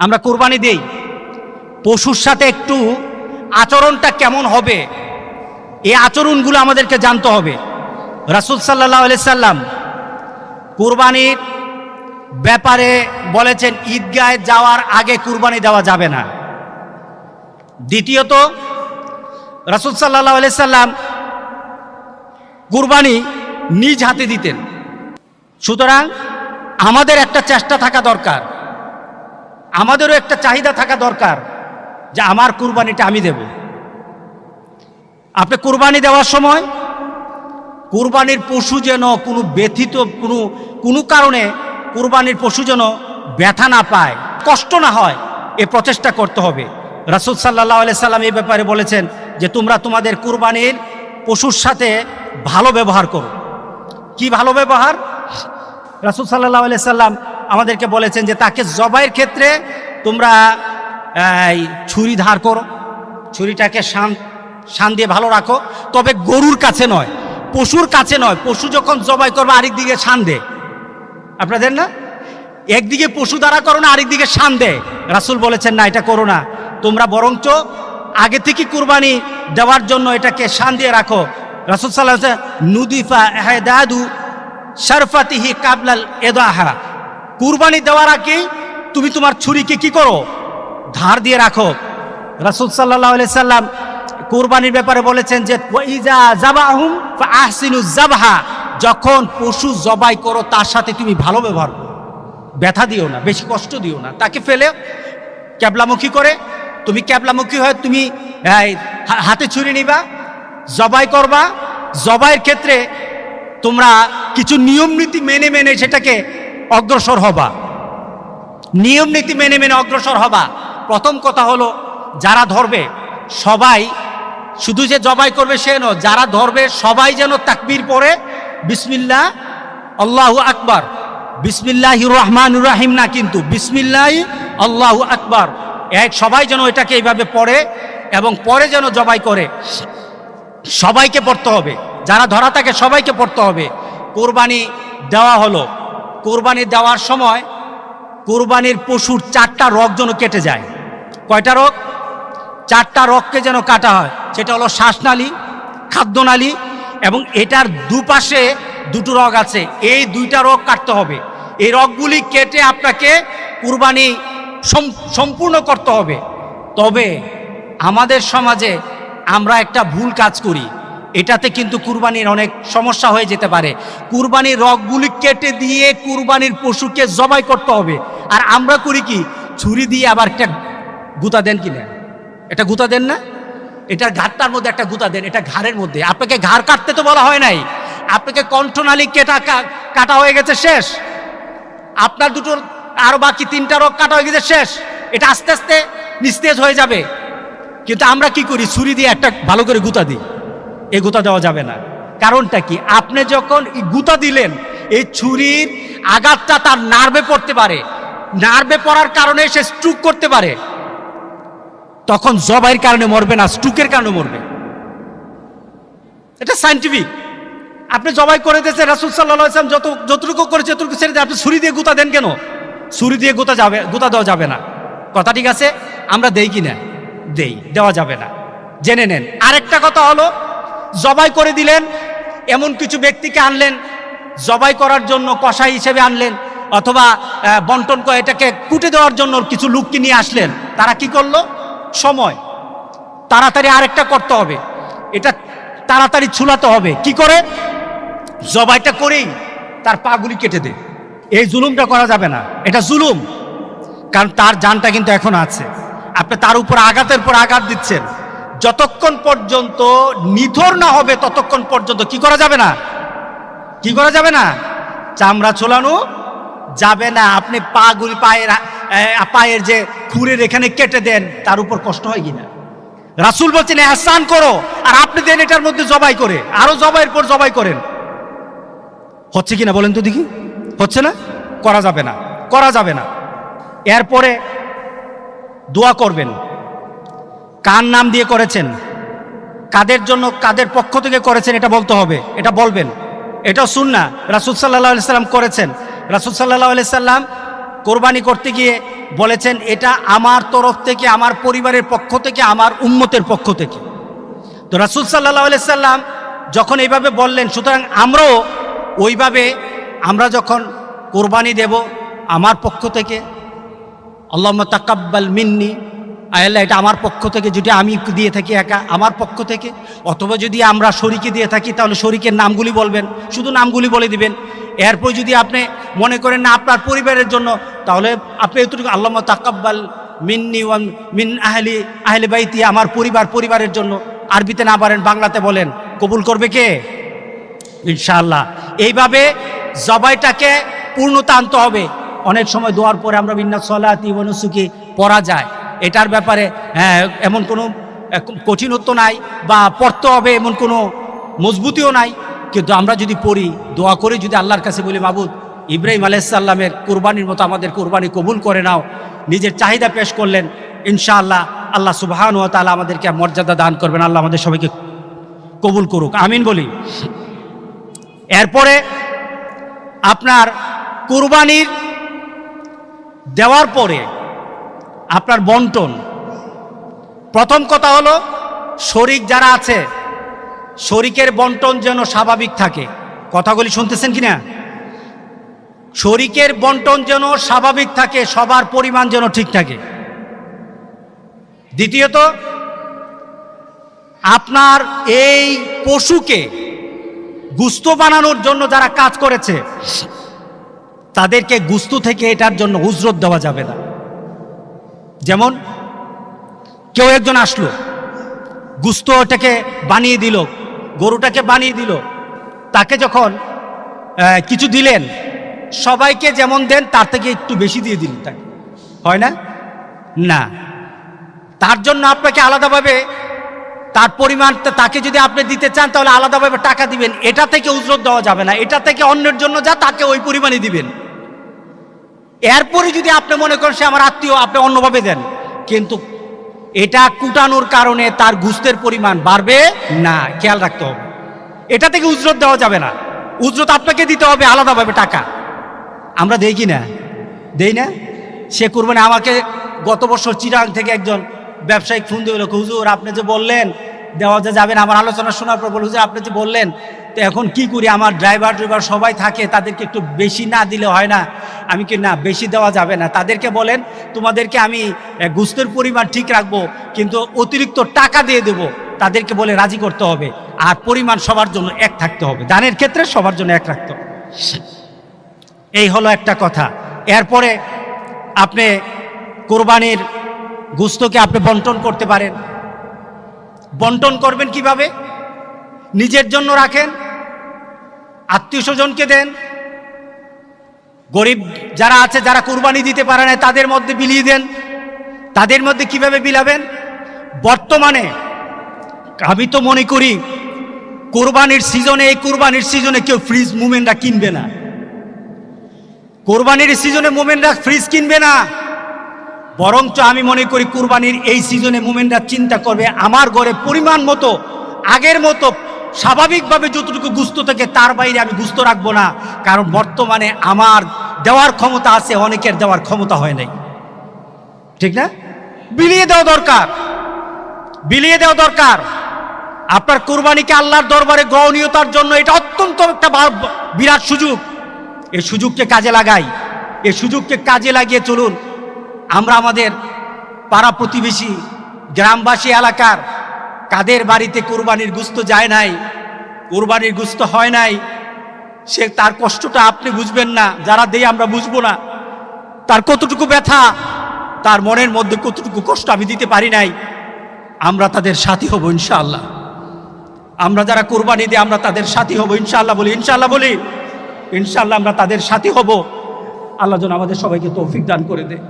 আমরা কুরবানি দেই, পশুর সাথে একটু আচরণটা কেমন হবে, এই আচরণগুলো আমাদেরকে জানতে হবে। রাসূল সাল্লাল্লাহু আলাইহি সাল্লাম কুরবানির ব্যাপারে বলেছেন ঈদগাহে যাওয়ার আগে কুরবানি দেওয়া যাবে না। দ্বিতীয়ত, রাসূল সাল্লাল্লাহু আলাইহি সাল্লাম কুরবানি নিজ হাতে দিতেন। সুতরাং আমাদের একটা চেষ্টা থাকা দরকার, আমাদেরও একটা চাহিদা থাকা দরকার যে আমার কুরবানিটা আমি দেব। আপনি কুরবানি দেওয়ার সময় কুরবানির পশু যেন কোনো ব্যথিত কোনো কারণে কুরবানির পশু যেন ব্যথা না পায়, কষ্ট না হয়, এ প্রচেষ্টা করতে হবে। রাসূল সাল্লাল্লাহু আলাইহি সাল্লাম এই ব্যাপারে বলেছেন যে তোমরা তোমাদের কুরবানির পশুর সাথে ভালো ব্যবহার করো। কি ভালো ব্যবহার? রাসূল সাল্লাল্লাহু আলাইহি সাল্লাম আমাদেরকে বলেছেন যে তাকে জবাইয়ের ক্ষেত্রে তোমরা ছুরি ধার করো, ছুরিটাকে শান দিয়ে ভালো রাখো, তবে গরুর কাছে নয়, পশুর কাছে নয়। পশু যখন জবাই করবে আরেক দিকে শান দে, আপনাদের না, একদিকে পশু দ্বারা করো না, আরেক দিকে শান দে। রাসূল বলেছেন না, এটা করো না, তোমরা বরঞ্চ আগে থেকে কুরবানি দেওয়ার জন্য এটাকে শান দিয়ে রাখো। রাসূল সাল্লাল্লাহু আলাইহি ওয়াসাল্লাম নুদিফা ইহদাদু শারফাতিহি কাবলাল ইদাহা, কুরবানি দেওয়ার আগে তুমি তোমার ছুরিকে কি করো? ধার দিয়ে রাখো। রাসূল সাল্লাল্লাহু আলাইহি সাল্লাম কুরবানির ব্যাপারে বলেছেন যে ওয়াইজা যাবাহুম ফাআহসিনুজ যাবহা, যখন পশু জবাই করো তার সাথে তুমি ভালো ব্যবহার করো, ব্যথা দিও না, বেশি কষ্ট দিও না। তাকে ফেলে ক্যাবলামুখী করে, তুমি ক্যাবলামুখী হয়ে তুমি হাতে ছুরি নিবা, জবাই করবা। জবাইয়ের ক্ষেত্রে তোমরা কিছু নিয়ম নীতি মেনে সেটাকে অগ্রসর হবা, নিয়ম নীতি মেনে অগ্রসর হবা। প্রথম কথা হলো যারা ধরবে সবাই, শুধু যে জবাই করবে সে নয়, যারা ধরবে সবাই যেন তাকবীর পড়ে বিসমিল্লাহ আল্লাহু আকবার, বিসমিল্লাহির রহমানির রহিম না, কিন্তু বিসমিল্লাহ আল্লাহু আকবার, সবাই যেন এটাকে এইভাবে পড়ে এবং পরে যেন জবাই করে। সবাইকে পড়তে হবে, যারা ধরা থাকে সবাইকে পড়তে হবে। কোরবানি দেওয়া হলো, কোরবানি দেওয়ার সময় কোরবানির পশুর 4টা রগ যেন কেটে যায়। কয়টা রগ? 4টা রগকে যেন কাটা হয়। সেটা হলো শ্বাসনালী, খাদ্যনালী এবং এটার দুপাশে 2টো রগ আছে, এই 2টা রগ কাটতে হবে। এই রগগুলি কেটে আপনাকে কুরবানি সম্পূর্ণ করতে হবে। তবে আমাদের সমাজে আমরা একটা ভুল কাজ করি, এটাতে কিন্তু কুরবানির অনেক সমস্যা হয়ে যেতে পারে। কুরবানির রগগুলি কেটে দিয়ে কুরবানির পশুকে জবাই করতে হবে, আর আমরা করি কি, ছুরি দিয়ে আবার একটা গুতা দেন কিনা, এটা গুতা দেন না, এটার ঘাটটার মধ্যে একটা গুতা দেন, এটা ঘাড়ের মধ্যে। আপনাকে ঘাড় কাটতে তো বলা হয় নাই, আপনাকে কণ্ঠনালী কাটা হয়ে গেছে, শেষ। আপনার দুটোর আরো বাকি 3টা রগ কাটা হয়ে গেছে, শেষ। এটা আস্তে আস্তে নিস্তেজ হয়ে যাবে। কিন্তু আমরা কি করি, ছুরি দিয়ে একটা ভালো করে গুতা দিই। এই গুতা দেওয়া যাবে না। কারণটা কি, আপনি যখন গুতা দিলেন এই ছুরির আঘাতটা তার নার্ভে পড়তে পারে, নার্ভে পড়ার কারণে সে স্ট্রোক করতে পারে, তখন জবাইয়ের কারণে মরবে না, স্ট্রোকের কারণে মরবে। এটা সায়েন্টিফিক। আপনি জবাই করে দিয়েছেন, রাসূল সাল্লাল্লাহু আলাইহি ওয়াসাল্লাম যতটুকু করেছে ততটুকু ছেড়ে দিয়ে আপনি ছুরি দিয়ে গুতা দেন কেন? ছুরি দিয়ে গুতা দেওয়া যাবে না। কথা ঠিক আছে? আমরা দেই কিনা? দেওয়া যাবে না, জেনে নেন। আরেকটা কথা হলো, জবাই করে দিলেন, এমন কিছু ব্যক্তিকে আনলেন জবাই করার জন্য, কসাই হিসেবে আনলেন, অথবা বন্টন করে এটাকে কুটে দেওয়ার জন্য কিছু লোককে নিয়ে আসলেন। তারা কি করলো? সময় তাড়াতাড়ি আরেকটা করতে হবে, এটা তাড়াতাড়ি ছুলাতে হবে। কি করে? জবাইটা করেই তার পাগুলি কেটে দে। এই জুলুমটা করা যাবে না, এটা জুলুম। কারণ তার জানটা কিন্তু এখন আছে, আপনি তার উপর আঘাতের পর আঘাত দিচ্ছেন। যতক্ষণ পর্যন্ত নিথর না হবে ততক্ষণ পর্যন্ত কি করা যাবে না? কি করা যাবে না? চামড়া ছোলানো যাবে না। আপনি পায়ের যে খুরের এখানে কেটে দেন, তার উপর কষ্ট হয় কিনা? রাসূল বলছেন ইহসান করো, আর আপনি দেন এটার মধ্যে জবাই করে, আরো জবাইয়ের পর জবাই করেন। হচ্ছে কিনা বলেন তো দেখি? হচ্ছে না? করা যাবে না, করা যাবে না। এরপরে দোয়া করবেন। কার নাম দিয়ে করেছেন, কাদের জন্য, কাদের পক্ষ থেকে করেছেন, এটা বলতে হবে, এটা বলবেন। এটা সুন্নাহ, রাসূল সাল্লাল্লাহু আলাইহি সাল্লাম করেছেন। রাসূল সাল্লাল্লাহু আলাইহি সাল্লাম কোরবানি করতে গিয়ে বলেছেন এটা আমার তরফ থেকে, আমার পরিবারের পক্ষ থেকে, আমার উম্মতের পক্ষ থেকে। তো রাসূল সাল্লাল্লাহু আলাইহি সাল্লাম যখন এইভাবে বললেন, সুতরাং আমরাও ওইভাবে আমরা যখন কোরবানি দেব আমার পক্ষ থেকে, আল্লাহুম্মা তাকাব্বাল মিন্নি, আল্লাহ এটা আমার পক্ষ থেকে, যদি আমি দিয়ে থাকি একা আমার পক্ষ থেকে, অথবা যদি আমরা শরীকে দিয়ে থাকি তাহলে শরীকের নামগুলি বলবেন, শুধু নামগুলি বলে দিবেন। এরপর যদি আপনি মনে করেন না আপনার পরিবারের জন্য, তাহলে আপনি এতটুকু আল্লাহুম্মা তাকাব্বাল মিন্নি ওয়া মিন আহলি বাইতি, আমার পরিবারের জন্য। আরবিতে না পারেন বাংলাতে বলেন, কবুল করবে কে? ইনশাআল্লাহ। এইভাবে জবাইটাকে পূর্ণতা আনতে হবে। অনেক সময় দোয়ার পরে আমরা বিন্না সলাতি ওয়া নুসুকি পড়া যায়, এটার ব্যাপারে এমন কোনো কঠিনত্ব নাই বা পড়তে হবে এমন কোনো মজবুতিও নাই, কিন্তু আমরা যদি পড়ি, দোয়া করে যদি আল্লাহর কাছে বলি, মাবুদ ইব্রাহিম আলাইহিস সালামের কোরবানির মতো আমাদের কোরবানি কবুল করে নাও, নিজের চাহিদা পেশ করলেন, ইনশাআল্লাহ আল্লাহ সুবহানাহু ওয়া তাআলা আমাদেরকে মর্যাদা দান করবেন। আল্লাহ আমাদের সবাইকে কবুল করুক, আমিন বলি। এরপরে আপনার কোরবানির দেওয়ার পরে আপনার বন্টন, প্রথম কথা হলো শরীক যারা আছে শরীকের বন্টন যেন স্বাভাবিক থাকে। কথাগুলি শুনতেছেন কিনা? শরীকের বন্টন যেন স্বাভাবিক থাকে, সবার পরিমাণ যেন ঠিক থাকে। দ্বিতীয়ত, আপনার এই পশুকে গুস্ত বানানোর জন্য যারা কাজ করেছে তাদেরকে গুস্ত থেকে এটার জন্য উজরত দেওয়া যাবে না। যেমন কেউ একজন আসলো, গুস্তটাকে বানিয়ে দিল, গরুটাকে বানিয়ে দিল, তাকে যখন কিছু দিলেন, সবাইকে যেমন দেন তার থেকে একটু বেশি দিয়ে দিলেন, তাকে হয় না? না, তার জন্য আপনাকে আলাদাভাবে তার পরিমাণটা তাকে যদি আপনি দিতে চান তাহলে আলাদাভাবে টাকা দিবেন। এটা থেকে উজরত দেওয়া যাবে না, এটা থেকে অন্যের জন্য যা তাকে ওই পরিমাণই দিবেন। এরপরে যদি আপনি মনে করেন সে আমার আত্মীয়, আপনি অন্যভাবে দেন, কিন্তু এটা কুটানোর কারণে তার গুস্তের পরিমাণ বাড়বে না, খেয়াল রাখতে হবে। এটা থেকে উজরত দেওয়া যাবে না, উজরত আপনাকে দিতে হবে আলাদাভাবে টাকা। আমরা দেই কি না? দেই না? সে কুরবানি আমাকে গত বছর চিরাং থেকে একজন ব্যবসায়িক ফোন দিয়ে বলল, হুজুর আপনি যে বললেন দেওয়া যাবে না, আমার আলোচনা শোনার পর বলল, হুজুর আপনি যে বললেন, তো এখন কি করি, আমার ড্রাইভার সবাই থাকে, তাদেরকে একটু বেশি না দিলে হয় না? আমি কি, না বেশি দেওয়া যাবে না, তাদেরকে বলেন তোমাদেরকে আমি গুস্তের পরিমাণ ঠিক রাখবো, কিন্তু অতিরিক্ত টাকা দিয়ে দেব, তাদেরকে বলে রাজি করতে হবে। আর পরিমাণ সবার জন্য এক থাকতে হবে, দানের ক্ষেত্রে সবার জন্য এক রাখতে হবে। এই হলো একটা কথা। এরপরে আপনি কোরবানির গোশতকে আপনি বন্টন করতে পারেন। বন্টন করবেন কিভাবে? নিজের জন্য রাখেন, আত্মীয় স্বজনকে দেন, গরিব যারা আছে যারা কোরবানি দিতে পারে না তাদের মধ্যে বিলিয়ে দেন। তাদের মধ্যে কিভাবে বিলাবেন? বর্তমানে আমি তো মনে করি কোরবানির সিজনে, এই কোরবানির সিজনে কেউ ফ্রিজ মোমেনরা কিনবে না। কোরবানির সিজনে মোমেনরা ফ্রিজ কিনবে না, বরঞ্চ আমি মনে করি কোরবানির এই সিজনে মোমেনরা চিন্তা করবে আমার ঘরে পরিমাণ মতো আগের মতো স্বাভাবিকভাবে যতটুকু গুস্ত থেকে তার বাইরে আমি গুস্ত রাখবো না, কারণ বর্তমানে আমার দেওয়ার ক্ষমতা আছে, অনেকের দেওয়ার ক্ষমতা হয় নাই। ঠিক না? বিলিয়ে দেওয়া দরকার, বিলিয়ে দেওয়া দরকার। আপনার কোরবানিকে আল্লাহর দরবারে গ্রহণীয়তার জন্য এটা অত্যন্ত একটা বিরাট সুযোগ। এই সুযোগকে কাজে লাগাই, এই সুযোগকে কাজে লাগিয়ে চলুন। আমরা আমাদের পাড়া প্রতিবেশী গ্রামবাসী এলাকার কাদের বাড়িতে কোরবানির গোশত যায় নাই, কোরবানির গোশত হয় নাই, সে তার কষ্টটা আপনি বুঝবেন না, যারা দেই আমরা বুঝবো না তার কতটুকু ব্যথা, তার মনের মধ্যে কতটুকু কষ্ট আমি দিতে পারি নাই। আমরা তাদের সাথী হব ইনশাআল্লাহ। আমরা যারা কোরবানি দিই আমরা তাদের সাথী হব ইনশাআল্লাহ। বলি ইনশাআল্লাহ, বলি ইনশাআল্লাহ আমরা তাদের সাথী হব। আল্লাহ যেন আমাদের সবাইকে তৌফিক দান করে দেয়।